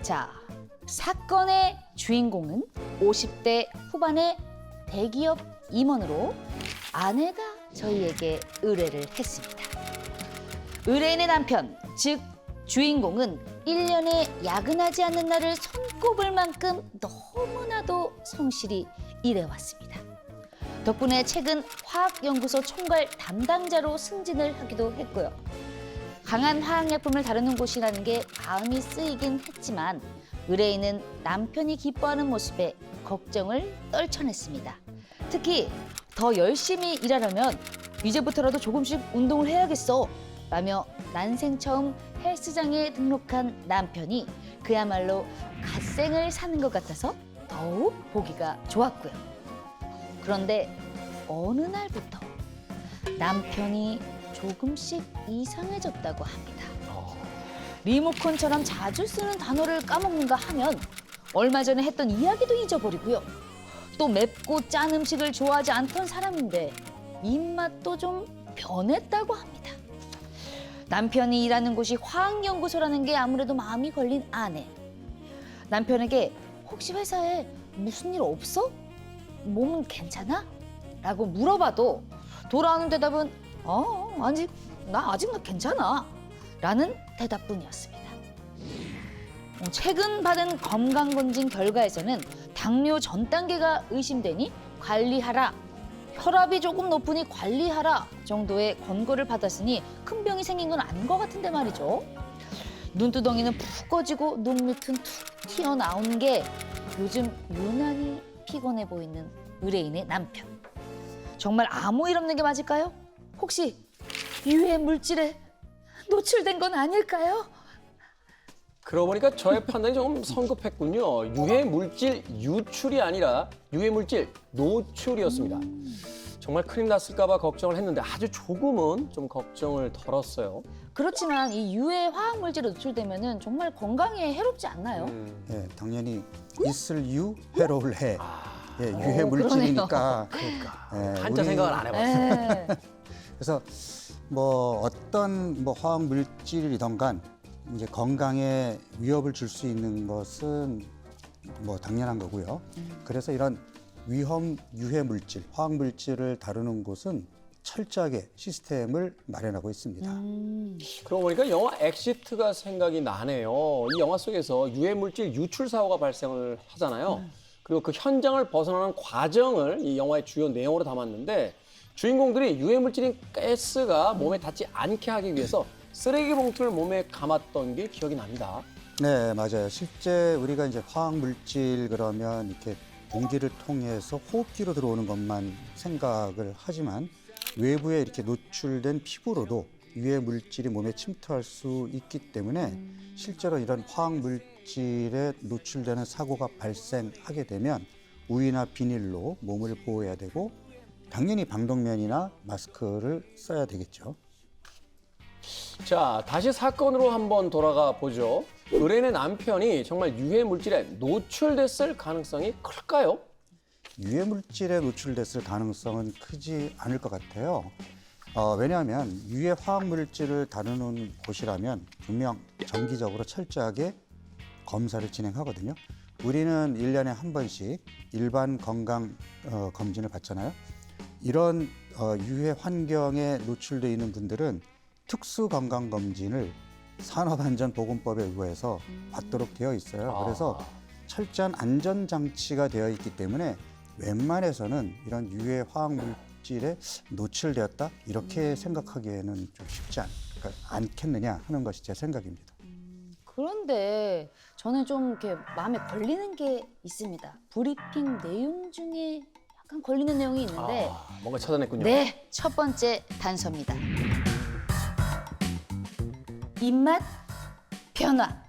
자, 사건의 주인공은 50대 후반의 대기업 임원으로 아내가 저희에게 의뢰를 했습니다. 의뢰인의 남편, 즉 주인공은 1년에 야근하지 않는 날을 손꼽을 만큼 너무나도 성실히 일해왔습니다. 덕분에 최근 화학연구소 총괄 담당자로 승진을 하기도 했고요. 강한 화학약품을 다루는 곳이라는 게 마음이 쓰이긴 했지만 의뢰인은 남편이 기뻐하는 모습에 걱정을 떨쳐냈습니다. 특히 더 열심히 일하려면 이제부터라도 조금씩 운동을 해야겠어 라며 난생 처음 헬스장에 등록한 남편이 그야말로 갓생을 사는 것 같아서 더욱 보기가 좋았고요. 그런데 어느 날부터 남편이 조금씩 이상해졌다고 합니다. 리모컨처럼 자주 쓰는 단어를 까먹는가 하면 얼마 전에 했던 이야기도 잊어버리고요. 또 맵고 짠 음식을 좋아하지 않던 사람인데 입맛도 좀 변했다고 합니다. 남편이 일하는 곳이 화학연구소라는 게 아무래도 마음이 걸린 아내. 남편에게 혹시 회사에 무슨 일 없어? 몸은 괜찮아? 라고 물어봐도 돌아오는 대답은 아직 나 괜찮아 라는 대답뿐이었습니다. 최근 받은 건강검진 결과에서는 당뇨 전 단계가 의심되니 관리하라, 혈압이 조금 높으니 관리하라 정도의 권고를 받았으니 큰 병이 생긴 건 아닌 것 같은데 말이죠. 눈두덩이는 푹 꺼지고 눈 밑은 툭 튀어나온 게 요즘 유난히 피곤해 보이는 의뢰인의 남편. 정말 아무 일 없는 게 맞을까요? 혹시 유해 물질에 노출된 건 아닐까요? 그러고 보니까 저의 판단이 조금 성급했군요. 유해 물질 유출이 아니라 유해 물질 노출이었습니다. 정말 큰일 났을까 봐 걱정을 했는데 아주 조금은 좀 걱정을 덜었어요. 그렇지만 이 유해 화학 물질에 노출되면은 정말 건강에 해롭지 않나요? 예, 당연히 있을 유, 해로울 해. 예, 유해 물질이니까. 그러니까 예, 한자 우리- 생각을 안 해봤어요. 네. 그래서 뭐 어떤 뭐 화학 물질이든 간 이제 건강에 위협을 줄 수 있는 것은 뭐 당연한 거고요. 그래서 이런 위험 유해 물질, 화학 물질을 다루는 곳은 철저하게 시스템을 마련하고 있습니다. 그러고 보니까 영화 엑시트가 생각이 나네요. 이 영화 속에서 유해 물질 유출 사고가 발생을 하잖아요. 그리고 그 현장을 벗어나는 과정을 이 영화의 주요 내용으로 담았는데 주인공들이 유해 물질인 가스가 몸에 닿지 않게 하기 위해서 쓰레기 봉투를 몸에 감았던 게 기억이 납니다. 네, 맞아요. 실제 우리가 이제 화학 물질 그러면 이렇게 공기를 통해서 호흡기로 들어오는 것만 생각을 하지만 외부에 이렇게 노출된 피부로도 유해 물질이 몸에 침투할 수 있기 때문에 실제로 이런 화학 물질에 노출되는 사고가 발생하게 되면 우유나 비닐로 몸을 보호해야 되고 당연히 방독면이나 마스크를 써야 되겠죠. 자, 다시 사건으로 한번 돌아가 보죠. 의뢰인의 남편이 정말 유해 물질에 노출됐을 가능성이 클까요? 유해 물질에 노출됐을 가능성은 크지 않을 것 같아요. 왜냐하면 유해 화학 물질을 다루는 곳이라면 분명 정기적으로 철저하게 검사를 진행하거든요. 우리는 1년에 한 번씩 일반 건강 검진을 받잖아요. 이런 유해 환경에 노출되어 있는 분들은 특수 건강 검진을 산업안전보건법에 의거해서 받도록 되어 있어요. 그래서 철저한 안전장치가 되어 있기 때문에 웬만해서는 이런 유해 화학 물질에 노출되었다 이렇게 생각하기에는 좀 쉽지 않겠느냐 하는 것이 제 생각입니다. 그런데 저는 좀 이렇게 마음에 걸리는 게 있습니다. 브리핑 내용 중에 약간 걸리는 내용이 있는데 뭔가 찾아냈군요. 네, 첫 번째 단서입니다. 입맛 변화.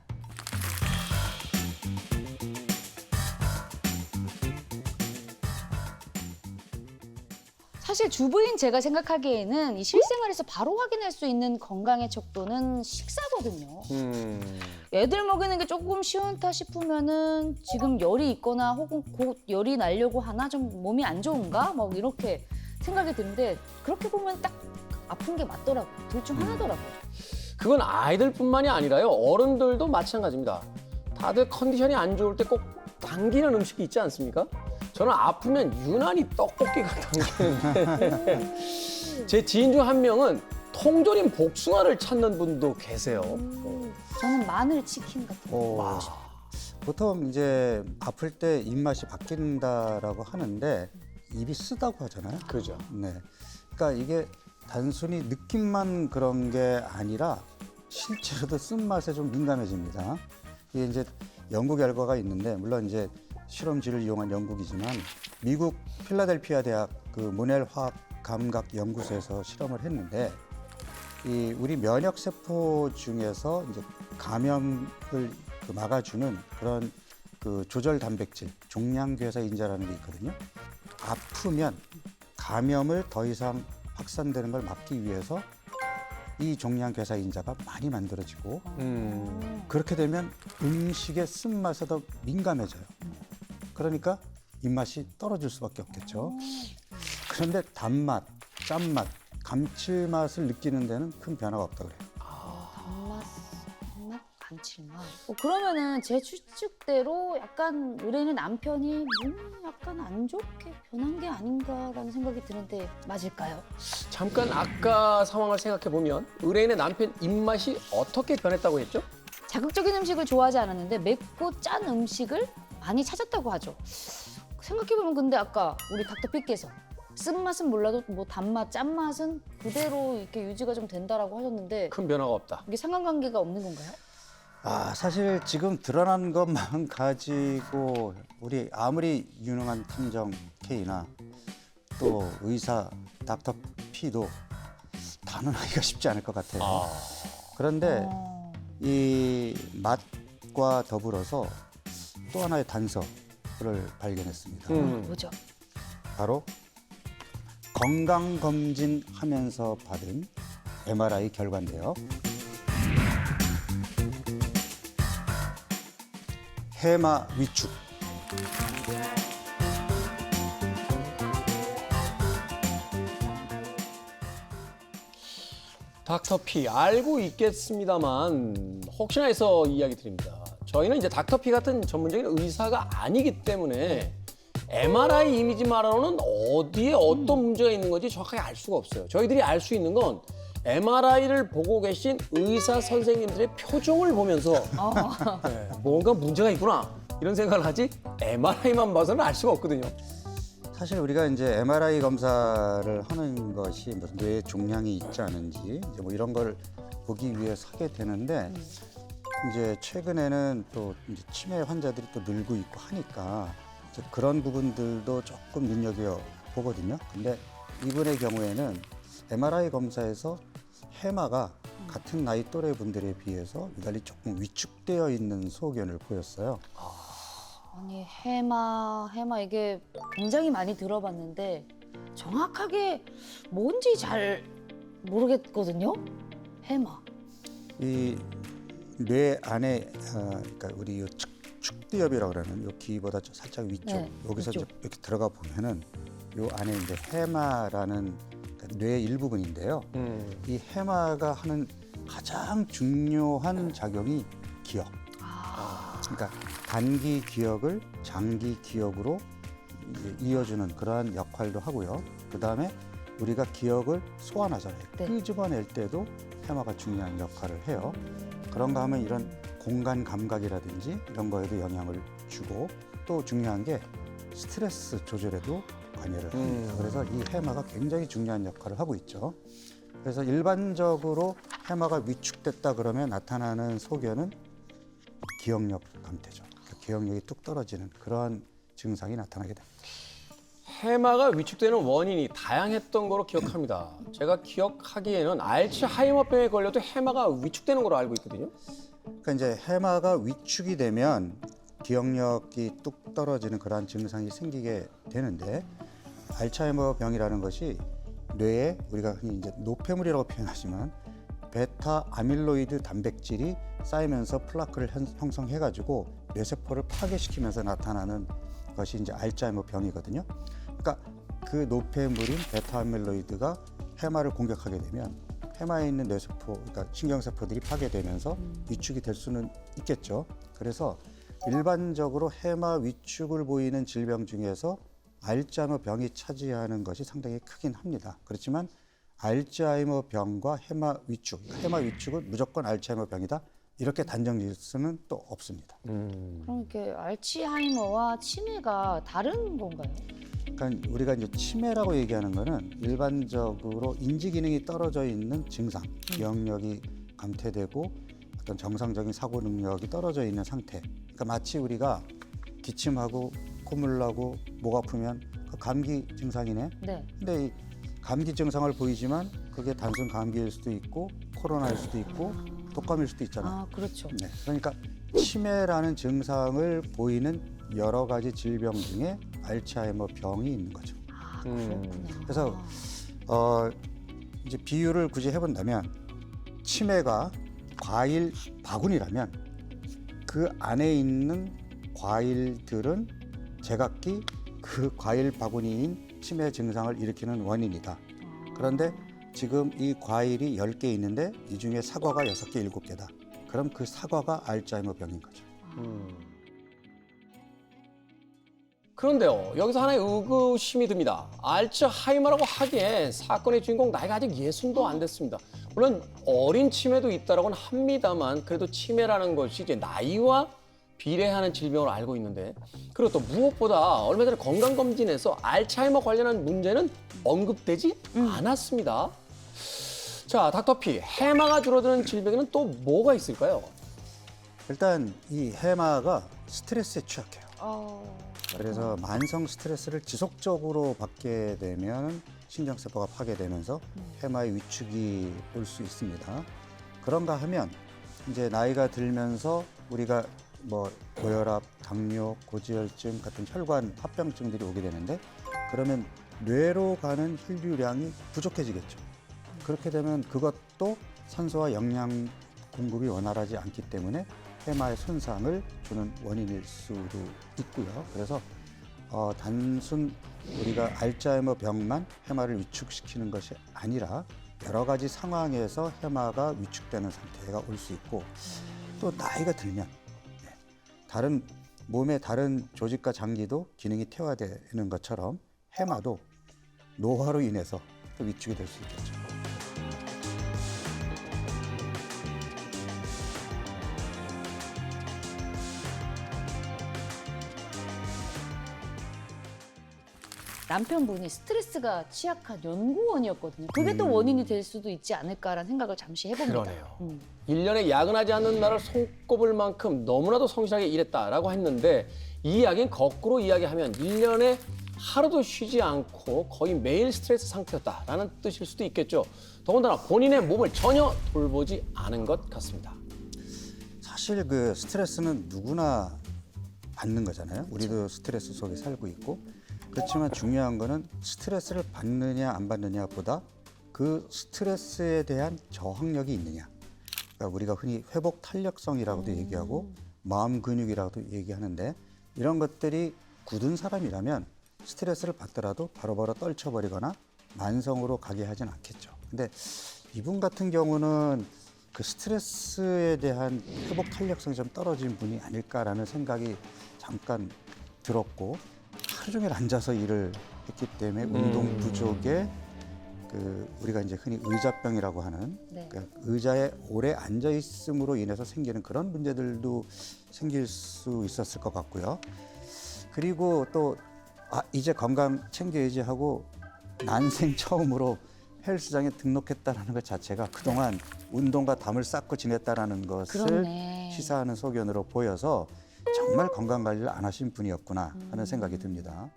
사실 주부인 제가 생각하기에는 이 실생활에서 바로 확인할 수 있는 건강의 척도는 식사거든요. 애들 먹이는 게 조금 쉬운다 싶으면은 지금 열이 있거나 혹은 곧 열이 나려고 하나 좀 몸이 안 좋은가? 막 이렇게 생각이 드는데 그렇게 보면 딱 아픈 게 맞더라고요. 둘 중 하나더라고요. 그건 아이들뿐만이 아니라요. 어른들도 마찬가지입니다. 다들 컨디션이 안 좋을 때 꼭 당기는 음식이 있지 않습니까? 저는 아프면 유난히 떡볶이가 당기는데 제 지인 중 한 명은 통조림 복숭아를 찾는 분도 계세요. 저는 마늘 치킨 같은 거. 어, 보통 이제 아플 때 입맛이 바뀐다라고 하는데 입이 쓰다고 하잖아요. 그죠. 네. 그러니까 이게 단순히 느낌만 그런 게 아니라 실제로도 쓴맛에 좀 민감해집니다. 이게 이제 연구 결과가 있는데 물론 이제 실험지를 이용한 연구이지만 미국 필라델피아 대학 그 모넬 화학 감각 연구소에서 실험을 했는데 이 우리 면역 세포 중에서 이제 감염을 그 막아주는 그런 그 조절 단백질 종양괴사 인자라는 게 있거든요. 아프면 감염을 더 이상 확산되는 걸 막기 위해서 이 종양괴사 인자가 많이 만들어지고 그렇게 되면 음식의 쓴맛에 더 민감해져요. 그러니까 입맛이 떨어질 수밖에 없겠죠. 그런데 단맛, 짠맛, 감칠맛을 느끼는 데는 큰 변화가 없다 그래요. 단맛, 감칠맛. 그러면은 제 추측대로 약간 의뢰인의 남편이 몸이 약간 안 좋게 변한 게 아닌가라는 생각이 드는데 맞을까요? 잠깐 아까 상황을 생각해 보면 의뢰인의 남편 입맛이 어떻게 변했다고 했죠? 자극적인 음식을 좋아하지 않았는데 맵고 짠 음식을 많이 찾았다고 하죠. 생각해보면 근데 아까 우리 닥터피께서 쓴맛은 몰라도 뭐 단맛, 짠맛은 그대로 이렇게 유지가 좀 된다라고 하셨는데 큰 변화가 없다. 이게 상관관계가 없는 건가요? 사실 지금 드러난 것만 가지고 우리 아무리 유능한 탐정 K나 또 의사 닥터 P도 단언하기가 쉽지 않을 것 같아요. 그런데 이 맛과 더불어서 또 하나의 단서를 발견했습니다. 뭐죠? 바로 건강검진하면서 받은 MRI 결과인데요. 해마 위축. 닥터 P 알고 있겠습니다만 혹시나 해서 이야기 드립니다. 저희는 이제 닥터 P 같은 전문적인 의사가 아니기 때문에 MRI 이미지만으로는 어디에 어떤 문제가 있는 건지 정확하게 알 수가 없어요. 저희들이 알 수 있는 건 MRI를 보고 계신 의사 선생님들의 표정을 보면서 네, 뭔가 문제가 있구나 이런 생각을 하지 MRI만 봐서는 알 수가 없거든요. 사실 우리가 이제 MRI 검사를 하는 것이 무슨 뇌에 종양이 있지 않은지 이제 뭐 이런 걸 보기 위해서 하게 되는데 이제 최근에는 또 이제 치매 환자들이 또 늘고 있고 하니까 이제 그런 부분들도 조금 눈여겨 보거든요. 근데 이분의 경우에는 MRI 검사에서 해마가 같은 나이 또래 분들에 비해서 유달리 조금 위축되어 있는 소견을 보였어요. 아니 해마 이게 굉장히 많이 들어봤는데 정확하게 뭔지 잘 모르겠거든요. 해마. 이 뇌 안에 그러니까 우리 요 축두엽이라고 그러는 요 귀보다 좀 살짝 위쪽 네, 여기서 위쪽. 이제 이렇게 들어가 보면은 요 안에 이제 해마라는 그러니까 뇌의 일부분인데요. 이 해마가 하는 가장 중요한 작용이 기억. 그러니까 단기 기억을 장기 기억으로 이어주는 그러한 역할도 하고요. 그 다음에 우리가 기억을 소환하잖아요. 네. 끄집어낼 때도 해마가 중요한 역할을 해요. 그런가 하면 이런 공간 감각이라든지 이런 거에도 영향을 주고 또 중요한 게 스트레스 조절에도 관여를 합니다. 그래서 이 해마가 굉장히 중요한 역할을 하고 있죠. 그래서 일반적으로 해마가 위축됐다 그러면 나타나는 소견은 기억력 감퇴죠. 기억력이 뚝 떨어지는 그러한 증상이 나타나게 됩니다. 해마가 위축되는 원인이 다양했던 거로 기억합니다. 제가 기억하기에는 알츠하이머병에 걸려도 해마가 위축되는 거로 알고 있거든요. 그러니까 이제 해마가 위축이 되면 기억력이 뚝 떨어지는 그러한 증상이 생기게 되는데 알츠하이머 병이라는 것이 뇌에 우리가 흔히 이제 노폐물이라고 표현하지만 베타 아밀로이드 단백질이 쌓이면서 플라크를 형성해가지고 뇌세포를 파괴시키면서 나타나는 것이 이제 알츠하이머 병이거든요. 그러니까 그 노폐물인 베타 아밀로이드가 해마를 공격하게 되면 해마에 있는 뇌세포, 그러니까 신경세포들이 파괴되면서 위축이 될 수는 있겠죠. 그래서 일반적으로 해마 위축을 보이는 질병 중에서 알츠하이머 병이 차지하는 것이 상당히 크긴 합니다. 그렇지만 알츠하이머 병과 해마 위축, 그러니까 해마 위축은 무조건 알츠하이머 병이다. 이렇게 단정 지을 수는 또 없습니다. 그럼 이렇게 알츠하이머와 치매가 다른 건가요? 그러니까 우리가 이제 치매라고 얘기하는 거는 일반적으로 인지 기능이 떨어져 있는 증상, 기억력이 감퇴되고 어떤 정상적인 사고 능력이 떨어져 있는 상태. 그러니까 마치 우리가 기침하고 콧물 나고 목 아프면 그 감기 증상이네. 네. 근데 이 감기 증상을 보이지만 그게 단순 감기일 수도 있고 코로나일 수도 있고 독감일 수도 있잖아요. 아, 그렇죠. 네, 그러니까 치매라는 증상을 보이는 여러 가지 질병 중에 알츠하이머 병이 있는 거죠. 아, 그렇구나. 그래서 이제 비유를 굳이 해본다면 치매가 과일 바구니라면 그 안에 있는 과일들은 제각기 그 과일 바구니인 치매 증상을 일으키는 원인이다. 그런데 지금 이 과일이 10개 있는데 이 중에 사과가 6개, 7개다. 그럼 그 사과가 알츠하이머 병인 거죠. 그런데요, 여기서 하나의 의구심이 듭니다. 알츠하이머라고 하기엔 사건의 주인공 나이가 아직 60도 안 됐습니다. 물론 어린 치매도 있다라고는 합니다만 그래도 치매라는 것이 이제 나이와 비례하는 질병을 알고 있는데, 그리고 또 무엇보다 얼마 전에 건강검진에서 알츠하이머 관련한 문제는 언급되지 않았습니다. 자, 닥터피, 해마가 줄어드는 질병에는 또 뭐가 있을까요? 일단 이 해마가 스트레스에 취약해요. 어, 그래서 만성 스트레스를 지속적으로 받게 되면 신경세포가 파괴되면서 해마의 위축이 올 수 있습니다. 그런가 하면 이제 나이가 들면서 우리가 뭐 고혈압, 당뇨, 고지혈증 같은 혈관 합병증들이 오게 되는데 그러면 뇌로 가는 혈류량이 부족해지겠죠. 그렇게 되면 그것도 산소와 영양 공급이 원활하지 않기 때문에 해마의 손상을 주는 원인일 수도 있고요. 그래서 단순 우리가 알츠하이머 병만 해마를 위축시키는 것이 아니라 여러 가지 상황에서 해마가 위축되는 상태가 올 수 있고 또 나이가 들면 다른 몸의 다른 조직과 장기도 기능이 퇴화되는 것처럼 해마도 노화로 인해서 또 위축이 될 수 있겠죠. 남편분이 스트레스가 취약한 연구원이었거든요. 그게 또 원인이 될 수도 있지 않을까라는 생각을 잠시 해봅니다. 그러네요. 1년에 야근하지 않는 날을 손꼽을 만큼 너무나도 성실하게 일했다라고 했는데 이 이야기는 거꾸로 이야기하면 1년에 하루도 쉬지 않고 거의 매일 스트레스 상태였다라는 뜻일 수도 있겠죠. 더군다나 본인의 몸을 전혀 돌보지 않은 것 같습니다. 사실 그 스트레스는 누구나 받는 거잖아요. 우리도 스트레스 속에 살고 있고. 그렇지만 중요한 거는 스트레스를 받느냐 안 받느냐보다 그 스트레스에 대한 저항력이 있느냐. 그러니까 우리가 흔히 회복 탄력성이라고도 얘기하고 마음 근육이라고도 얘기하는데 이런 것들이 굳은 사람이라면 스트레스를 받더라도 바로바로 떨쳐버리거나 만성으로 가게 하진 않겠죠. 근데 이분 같은 경우는 그 스트레스에 대한 회복 탄력성이 좀 떨어진 분이 아닐까라는 생각이 잠깐 들었고 하루 종일 앉아서 일을 했기 때문에 운동 부족에 그 우리가 이제 흔히 의자병이라고 하는 네. 그러니까 의자에 오래 앉아 있음으로 인해서 생기는 그런 문제들도 생길 수 있었을 것 같고요. 그리고 또 이제 건강 챙겨야지 하고 난생 처음으로 헬스장에 등록했다라는 것 자체가 그동안 운동과 담을 쌓고 지냈다라는 것을 그렇네. 시사하는 소견으로 보여서 정말 건강 관리를 안 하신 분이었구나 하는 생각이 듭니다.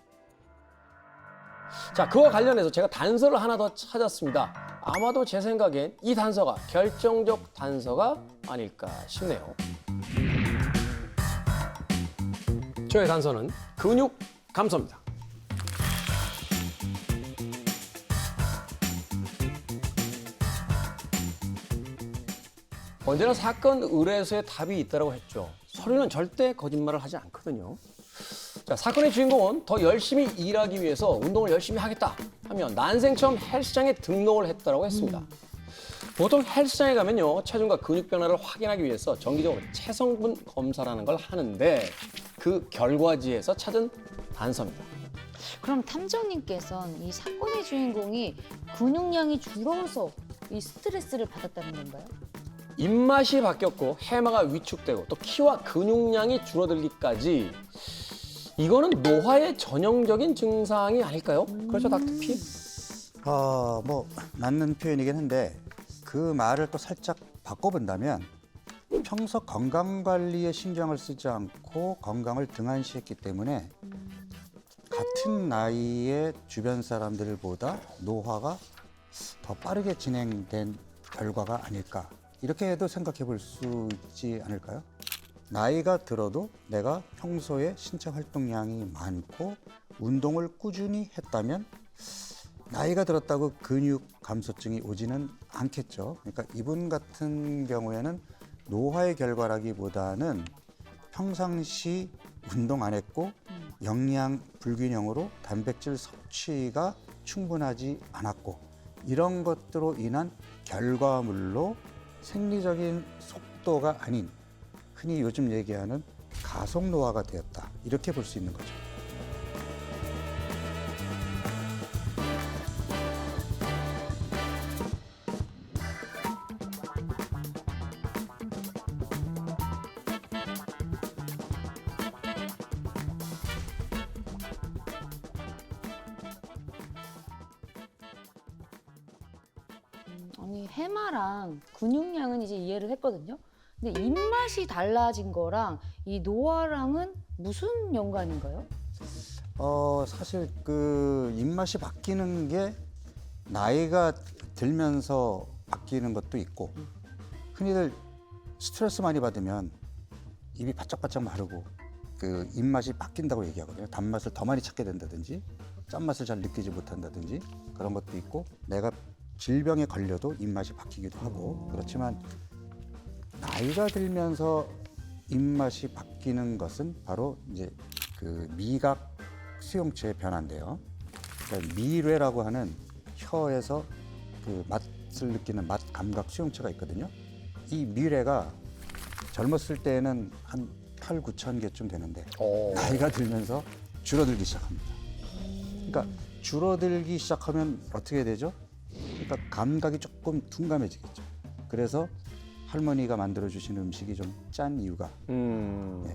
자, 그와 관련해서 제가 단서를 하나 더 찾았습니다. 아마도 제 생각엔 이 단서가 결정적 단서가 아닐까 싶네요. 저의 단서는 근육 감소입니다. 언제나 사건 의뢰서에 답이 있다고 했죠. 서류는 절대 거짓말을 하지 않거든요. 자, 사건의 주인공은 더 열심히 일하기 위해서 운동을 열심히 하겠다 하며 난생 처음 헬스장에 등록을 했다고 했습니다. 보통 헬스장에 가면요, 체중과 근육 변화를 확인하기 위해서 정기적으로 체성분 검사라는 걸 하는데 그 결과지에서 찾은 단서입니다. 그럼 탐정님께서는 이 사건의 주인공이 근육량이 줄어서 이 스트레스를 받았다는 건가요? 입맛이 바뀌었고 해마가 위축되고 또 키와 근육량이 줄어들기까지 이거는 노화의 전형적인 증상이 아닐까요? 그렇죠, 닥터피? 뭐 맞는 표현이긴 한데 그 말을 또 살짝 바꿔본다면 평소 건강 관리에 신경을 쓰지 않고 건강을 등한시했기 때문에 같은 나이의 주변 사람들보다 노화가 더 빠르게 진행된 결과가 아닐까 이렇게 해도 생각해 볼 수 있지 않을까요? 나이가 들어도 내가 평소에 신체 활동량이 많고 운동을 꾸준히 했다면 나이가 들었다고 근육 감소증이 오지는 않겠죠. 그러니까 이분 같은 경우에는 노화의 결과라기보다는 평상시 운동 안 했고 영양 불균형으로 단백질 섭취가 충분하지 않았고 이런 것들로 인한 결과물로 생리적인 속도가 아닌 흔히 요즘 얘기하는 가속 노화가 되었다. 이렇게 볼 수 있는 거죠. 아니 해마랑 근육량은 이제 이해를 했거든요. 근데 입맛이 달라진 거랑 이 노화랑은 무슨 연관인가요? 사실 그 입맛이 바뀌는 게 나이가 들면서 바뀌는 것도 있고 흔히들 스트레스 많이 받으면 입이 바짝바짝 마르고 그 입맛이 바뀐다고 얘기하거든요. 단맛을 더 많이 찾게 된다든지 짠맛을 잘 느끼지 못한다든지 그런 것도 있고 내가 질병에 걸려도 입맛이 바뀌기도 하고 그렇지만 나이가 들면서 입맛이 바뀌는 것은 바로 이제 그 미각 수용체의 변화인데요. 그러니까 미뢰라고 하는 혀에서 그 맛을 느끼는 맛 감각 수용체가 있거든요. 이 미뢰가 젊었을 때는 한 8, 9천 개쯤 되는데 나이가 들면서 줄어들기 시작합니다. 그러니까 줄어들기 시작하면 어떻게 되죠? 그러니까 감각이 조금 둔감해지겠죠. 그래서 할머니가 만들어주시는 음식이 좀 짠 이유가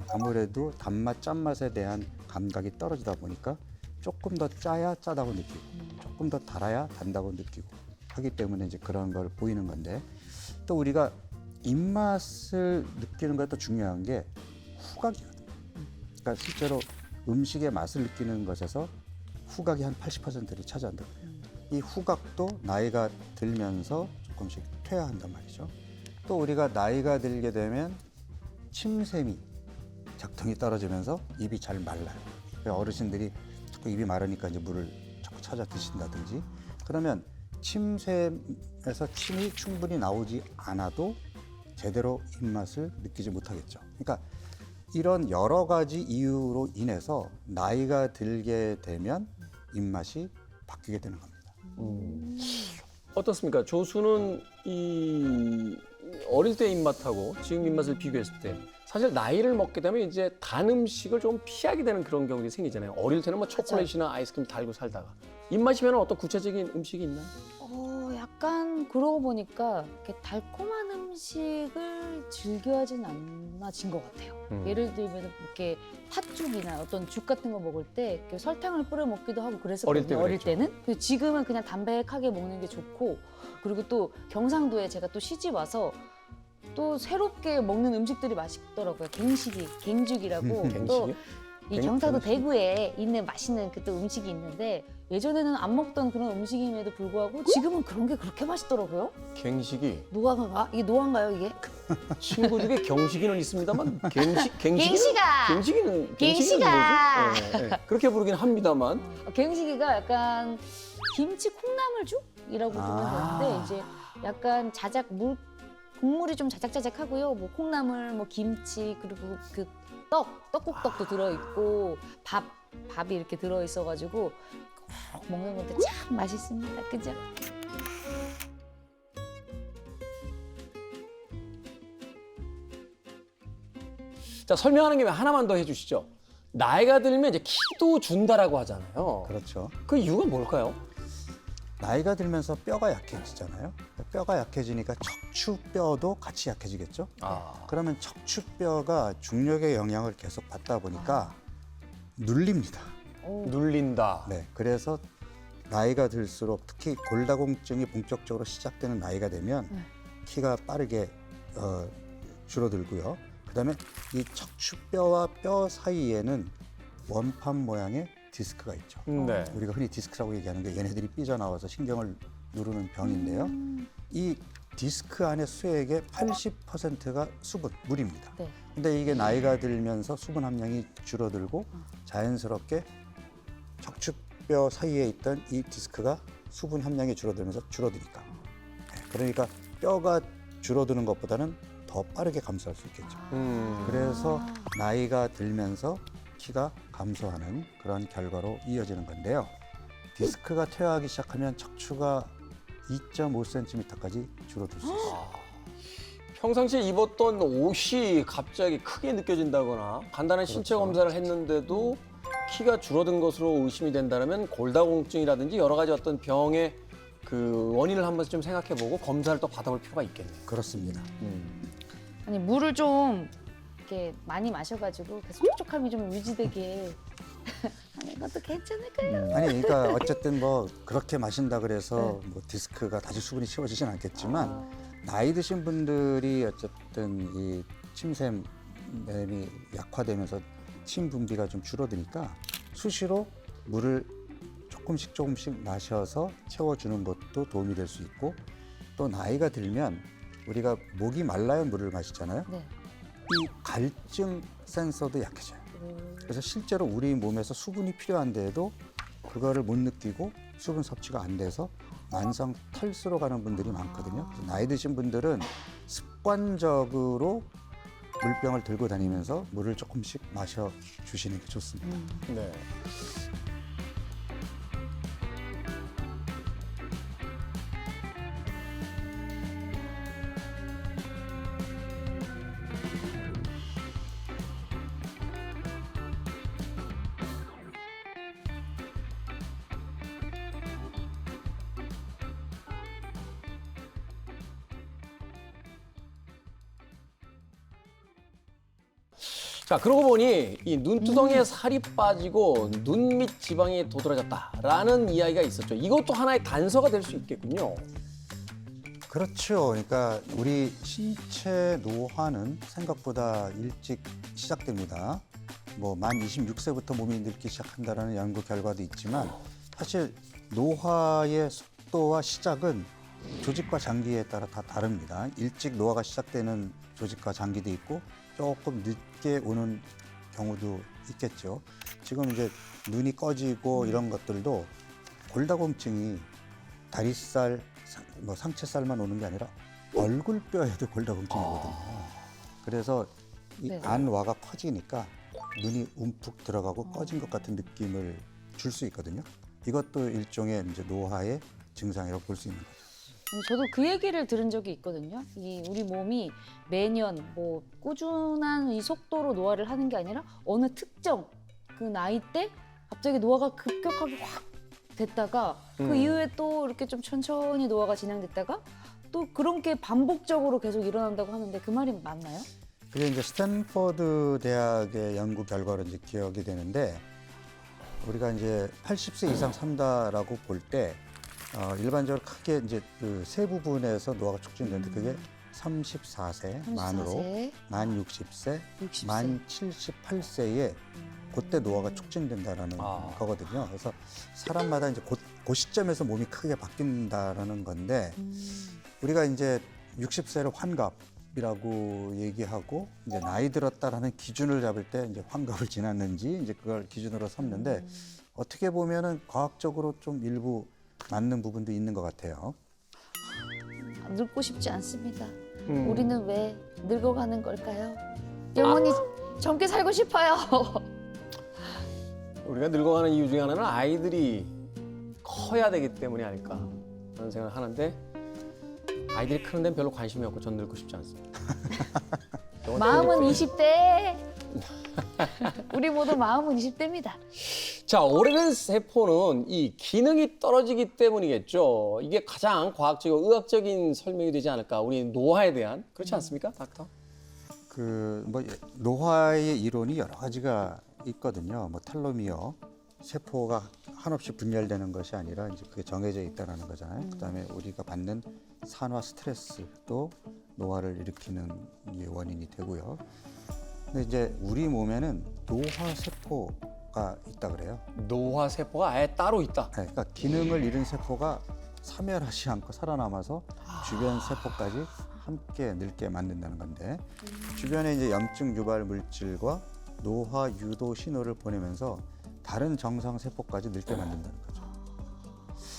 아무래도 단맛, 짠맛에 대한 감각이 떨어지다 보니까 조금 더 짜야 짜다고 느끼고 조금 더 달아야 단다고 느끼고 하기 때문에 이제 그런 걸 보이는 건데 또 우리가 입맛을 느끼는 것도 중요한 게 후각이거든요. 그러니까 실제로 음식의 맛을 느끼는 것에서 후각이 한 80%를 차지한다고 해요. 이 후각도 나이가 들면서 조금씩 퇴화한단 말이죠. 또 우리가 나이가 들게 되면 침샘이 작동이 떨어지면서 입이 잘 말라요. 어르신들이 자꾸 입이 마르니까 이제 물을 자꾸 찾아 드신다든지 그러면 침샘에서 침이 충분히 나오지 않아도 제대로 입맛을 느끼지 못하겠죠. 그러니까 이런 여러 가지 이유로 인해서 나이가 들게 되면 입맛이 바뀌게 되는 겁니다. 어떻습니까? 조수는 이 어릴 때 입맛하고 지금 입맛을 비교했을 때 사실 나이를 먹게 되면 이제 단 음식을 좀 피하게 되는 그런 경우들이 생기잖아요. 어릴 때는 뭐 초콜릿이나 아이스크림 달고 살다가 입맛이 변한 어떤 구체적인 음식이 있나요? 약간 그러고 보니까 이렇게 달콤한 음식을 즐겨하진 않아진 것 같아요. 예를 들면 이렇게 팥죽이나 어떤 죽 같은 거 먹을 때 이렇게 설탕을 뿌려 먹기도 하고 그랬었거든요. 어릴 때는. 근데 지금은 그냥 담백하게 먹는 게 좋고 그리고 또 경상도에 제가 또 시집 와서 또 새롭게 먹는 음식들이 맛있더라고요. 갱죽이라고. 또 이 경상도 대구에 있는 맛있는 그 또 음식이 있는데 예전에는 안 먹던 그런 음식임에도 불구하고 지금은 그런 게 그렇게 맛있더라고요. 갱식이. 노화가 이게 노화인가요 이게? 친구 중에 경식이는 있습니다만 갱식이는 갱식아! 뭐지? 그렇게 부르긴 합니다만. 갱식이가 약간 김치 콩나물죽이라고 부르는 건데 이제 약간 국물이 좀 자작자작하고요. 뭐 콩나물, 뭐 김치 그리고 그 떡국떡도 들어있고 밥이 이렇게 들어있어가지고 꼭 먹는 건데 참 맛있습니다. 그죠? 자, 설명하는 김에 하나만 더 해주시죠. 나이가 들면 이제 키도 준다라고 하잖아요. 그렇죠. 그 이유가 뭘까요? 나이가 들면서 뼈가 약해지잖아요. 뼈가 약해지니까 척추뼈도 같이 약해지겠죠. 그러면 척추뼈가 중력의 영향을 계속 받다 보니까 눌립니다. 눌린다. 네, 그래서 나이가 들수록 특히 골다공증이 본격적으로 시작되는 나이가 되면 키가 빠르게 줄어들고요. 그다음에 이 척추뼈와 뼈 사이에는 원판 모양의 디스크가 있죠. 네. 우리가 흔히 디스크라고 얘기하는 게 얘네들이 삐져나와서 신경을 누르는 병인데요. 이 디스크 안의 수액의 80%가 수분, 물입니다. 네. 근데 이게 나이가 들면서 수분 함량이 줄어들고 자연스럽게 척추뼈 사이에 있던 이 디스크가 수분 함량이 줄어들면서 줄어드니까. 그러니까 뼈가 줄어드는 것보다는 더 빠르게 감소할 수 있겠죠. 그래서 나이가 들면서 키가 감소하는 그런 결과로 이어지는 건데요. 디스크가 퇴화하기 시작하면 척추가 2.5cm까지 줄어들 수 있어요. 평상시에 입었던 옷이 갑자기 크게 느껴진다거나 간단한 신체 그렇죠. 검사를 했는데도 키가 줄어든 것으로 의심이 된다면 골다공증이라든지 여러 가지 어떤 병의 그 원인을 한번 좀 생각해보고 검사를 또 받아볼 필요가 있겠네요. 그렇습니다. 아니 물을 좀 이렇게 많이 마셔가지고 그 촉촉함이 좀 유지되게 하는 것도 괜찮을까요? 아니 그러니까 어쨌든 뭐 그렇게 마신다 그래서 뭐 디스크가 다시 수분이 채워지진 않겠지만 나이 드신 분들이 어쨌든 이 침샘이 약화되면서 침 분비가 좀 줄어드니까 수시로 물을 조금씩 마셔서 채워주는 것도 도움이 될 수 있고 또 나이가 들면 우리가 목이 말라야 물을 마시잖아요. 네. 이 갈증 센서도 약해져요. 그래서 실제로 우리 몸에서 수분이 필요한데도 그거를 못 느끼고 수분 섭취가 안 돼서 만성 탈수로 가는 분들이 많거든요. 그래서 나이 드신 분들은 습관적으로 물병을 들고 다니면서 물을 조금씩 마셔 주시는 게 좋습니다. 네. 자, 그러고 보니 이 눈두덩이에 살이 빠지고 눈 밑 지방이 도드라졌다라는 이야기가 있었죠. 이것도 하나의 단서가 될 수 있겠군요. 그렇죠. 그러니까 우리 신체 노화는 생각보다 일찍 시작됩니다. 뭐 만 26세부터 몸이 늙기 시작한다는 연구 결과도 있지만 사실 노화의 속도와 시작은 조직과 장기에 따라 다 다릅니다. 일찍 노화가 시작되는 조직과 장기도 있고 조금 늦게 오는 경우도 있겠죠. 지금 이제 눈이 꺼지고 이런 것들도 골다공증이 다리살, 뭐 상체살만 오는 게 아니라 얼굴뼈에도 골다공증이 오거든요. 그래서 이 네. 안와가 커지니까 눈이 움푹 들어가고 꺼진 것 같은 느낌을 줄 수 있거든요. 이것도 일종의 이제 노화의 증상이라고 볼 수 있는 거죠. 저도 그 얘기를 들은 적이 있거든요. 이 우리 몸이 매년 뭐 꾸준한 이 속도로 노화를 하는 게 아니라 어느 특정 그 나이 때 갑자기 노화가 급격하게 확 됐다가 그 이후에 또 이렇게 좀 천천히 노화가 진행됐다가 또 그런 게 반복적으로 계속 일어난다고 하는데 그 말이 맞나요? 그게 이제 스탠퍼드 대학의 연구 결과로 이제 기억이 되는데 우리가 이제 80세 이상 산다라고 볼 때 일반적으로 크게 이제 그 세 부분에서 노화가 촉진되는데 그게 34세 만으로, 34세, 만 60세, 60세. 만 78세에 그때 노화가 촉진된다라는 거거든요. 그래서 사람마다 이제 그 시점에서 몸이 크게 바뀐다라는 건데 우리가 이제 60세를 환갑이라고 얘기하고 이제 나이 들었다라는 기준을 잡을 때 이제 환갑을 지났는지 이제 그걸 기준으로 삼는데 어떻게 보면은 과학적으로 좀 일부 맞는 부분도 있는 것 같아요. 늙고 싶지 않습니다. 우리는 왜 늙어가는 걸까요? 영원히 젊게 살고 싶어요. 우리가 늙어가는 이유 중에 하나는 아이들이 커야 되기 때문이 아닐까 그런 생각을 하는데 아이들이 크는 데는 별로 관심이 없고 전 늙고 싶지 않습니다. 마음은 20대. 우리 모두 마음은 20대입니다. 자, 오래된 세포는 이 기능이 떨어지기 때문이겠죠. 이게 가장 과학적이고 의학적인 설명이 되지 않을까. 우리 노화에 대한. 그렇지 않습니까, 닥터? 노화의 이론이 여러 가지가 있거든요. 텔로미어, 세포가 한없이 분열되는 것이 아니라 이제 그게 정해져 있다는 거잖아요. 그다음에 우리가 받는 산화 스트레스도 노화를 일으키는 원인이 되고요. 근데 이제 우리 몸에는 노화 세포가 있다 그래요. 노화 세포가 아예 따로 있다. 네, 그러니까 기능을 잃은 세포가 사멸하지 않고 살아남아서 주변 세포까지 함께 늙게 만든다는 건데, 주변에 이제 염증 유발 물질과 노화 유도 신호를 보내면서 다른 정상 세포까지 늙게 만든다는 거죠.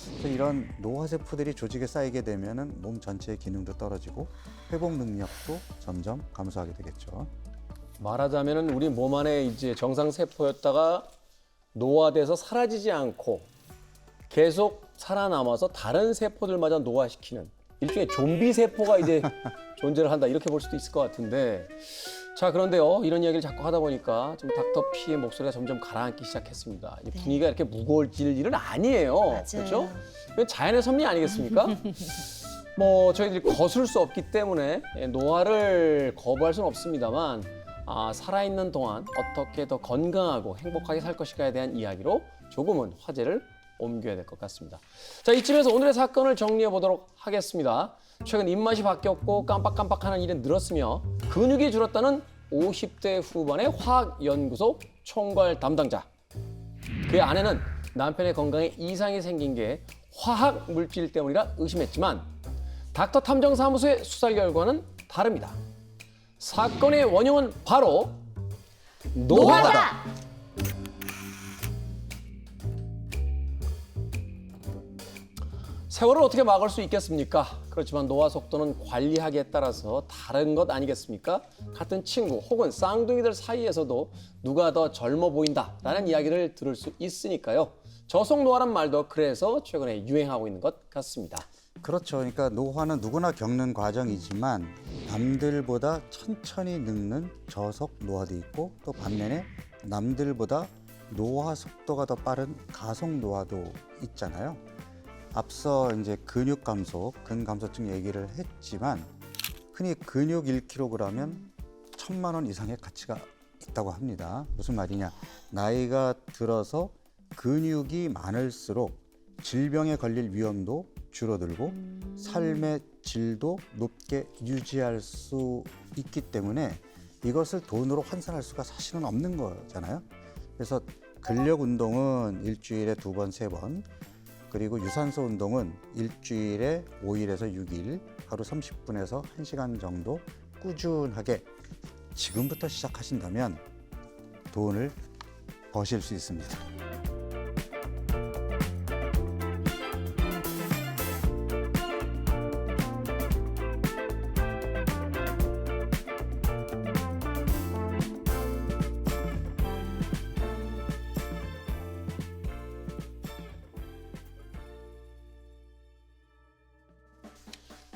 그래서 이런 노화 세포들이 조직에 쌓이게 되면은 몸 전체의 기능도 떨어지고 회복 능력도 점점 감소하게 되겠죠. 말하자면은 우리 몸 안에 이제 정상 세포였다가 노화돼서 사라지지 않고 계속 살아남아서 다른 세포들마저 노화시키는 일종의 좀비 세포가 이제 존재를 한다, 이렇게 볼 수도 있을 것 같은데, 자, 그런데요, 이런 이야기를 자꾸 하다 보니까 좀 닥터 P의 목소리가 점점 가라앉기 시작했습니다. 이 분위기가 이렇게 무거워질 일은 아니에요. 맞아요. 그렇죠? 이건 자연의 섭리 아니겠습니까? 저희들이 거슬 수 없기 때문에 노화를 거부할 수는 없습니다만, 살아있는 동안 어떻게 더 건강하고 행복하게 살 것인가에 대한 이야기로 조금은 화제를 옮겨야 될 것 같습니다. 자, 이쯤에서 오늘의 사건을 정리해 보도록 하겠습니다. 최근 입맛이 바뀌었고 깜빡깜빡하는 일이 늘었으며 근육이 줄었다는 50대 후반의 화학연구소 총괄 담당자. 그의 아내는 남편의 건강에 이상이 생긴 게 화학 물질 때문이라 의심했지만 닥터 탐정사무소의 수사 결과는 다릅니다. 사건의 원흉은 바로 노화다. 세월을 어떻게 막을 수 있겠습니까? 그렇지만 노화 속도는 관리하기에 따라서 다른 것 아니겠습니까? 같은 친구 혹은 쌍둥이들 사이에서도 누가 더 젊어 보인다라는 이야기를 들을 수 있으니까요. 저속 노화란 말도 그래서 최근에 유행하고 있는 것 같습니다. 그렇죠. 그러니까 노화는 누구나 겪는 과정이지만 남들보다 천천히 늙는 저속 노화도 있고, 또 반면에 남들보다 노화 속도가 더 빠른 가속 노화도 있잖아요. 앞서 이제 근육 감소, 근감소증 얘기를 했지만 흔히 근육 1kg이면 1,000만 원 이상의 가치가 있다고 합니다. 무슨 말이냐? 나이가 들어서 근육이 많을수록 질병에 걸릴 위험도 줄어들고 삶의 질도 높게 유지할 수 있기 때문에 이것을 돈으로 환산할 수가 사실은 없는 거잖아요. 그래서 근력 운동은 일주일에 2번, 3번, 그리고 유산소 운동은 일주일에 5일에서 6일, 하루 30분에서 1시간 정도 꾸준하게 지금부터 시작하신다면 돈을 버실 수 있습니다.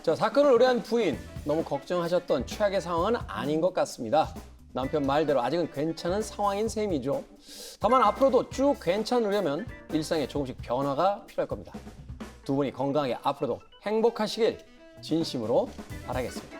자, 사건을 의뢰한 부인, 너무 걱정하셨던 최악의 상황은 아닌 것 같습니다. 남편 말대로 아직은 괜찮은 상황인 셈이죠. 다만 앞으로도 쭉 괜찮으려면 일상에 조금씩 변화가 필요할 겁니다. 두 분이 건강하게 앞으로도 행복하시길 진심으로 바라겠습니다.